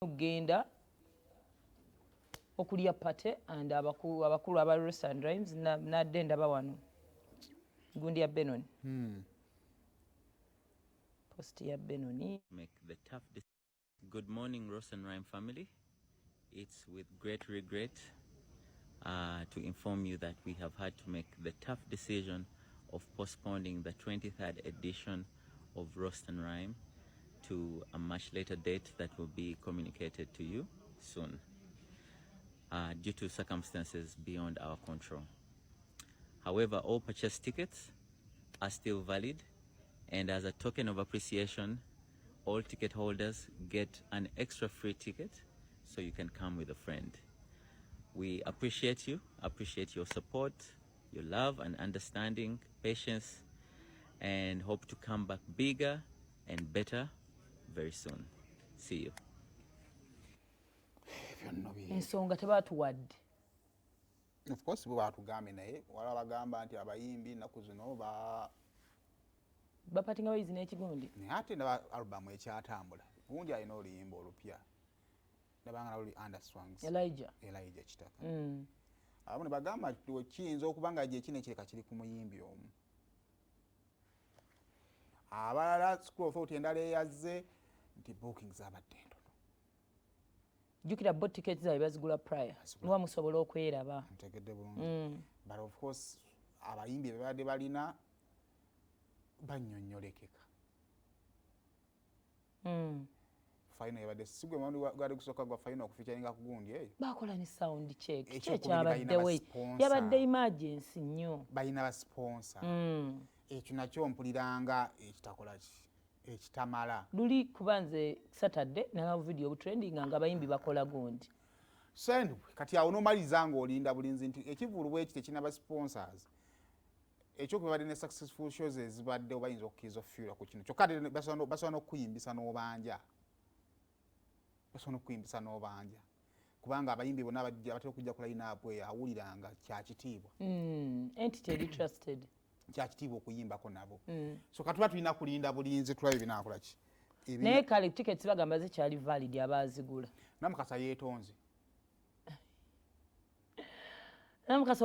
Ogenda okulya pate and abakulu aba Roots and Rhymes nadde ndaba wano gundi ya Benoni. Post ya Benoni. Make the tough decision. Good morning, Roots and Rhyme family. It's with great regret to inform you that we have had to make the tough decision of postponing the 23rd edition of Roots and Rhyme to a much later date that will be communicated to you soon, due to circumstances beyond our control. However, all purchased tickets are still valid, and as a token of appreciation, all ticket holders get an extra free ticket so you can come with a friend. We appreciate you, appreciate your support, your love and understanding, patience, and hope to come back bigger and better very soon. See you. Ensonga tebatuwadde. Of course we batugambe naye wala bagamba nti abayimbi naku zino bapatinga bayizi n'ekigundi. Naye ate ndaba album ekyatambula gundi alina oluyimba olupya ndabanga luli Underswangs Elijah kitaka. Abo ne bagamba nti kiyinza okuba nga gye kino kireka kiri ku muyimbi omu. Abalala School of Thought endala eyazze nti bookings zabadde ntono. Jukira bot tickets zaabwe bazigula prior. Nuwa musobola okweraba. Ntegedde bulungi. But of course abayimbi babadde balina bannyonnyolekeka. Final yabadde sigwe mwandu gwali kusooka gwa final okufikiringa ku gundi eyo. Bakola ni sound check. Kyabadde we. Yabadde emergency nnyo. Balina ba sponsor. Ekyo nakyo mpuliranga ekitakola ki ekitamala. Luli kubanze Saturday na video trending nga abayimbi bakola gundi. Send kati awo nomaliza nga olinda bulinzi nti ekivvulu bwe kiti kina ba sponsors. Ekyo kubadde ne successful shows ezibadde obayinza okkiza offiura ku kino. Kyokka basobola okuyimbisa n'obanja. Basobola okuyimbisa n'obanja. Kubanga abayimbi bonna abatera okujja ku line up eyo awuliranga kya kitiibwa. Entity eri trusted. Kya kitiibwa okuyimbako nabo. So katuba tulina kulinda bulinzi tulabe binaakola ki. Naye kale tickets bagamba zikyali valid abazigula. Namukasa yeetonze. Namukasa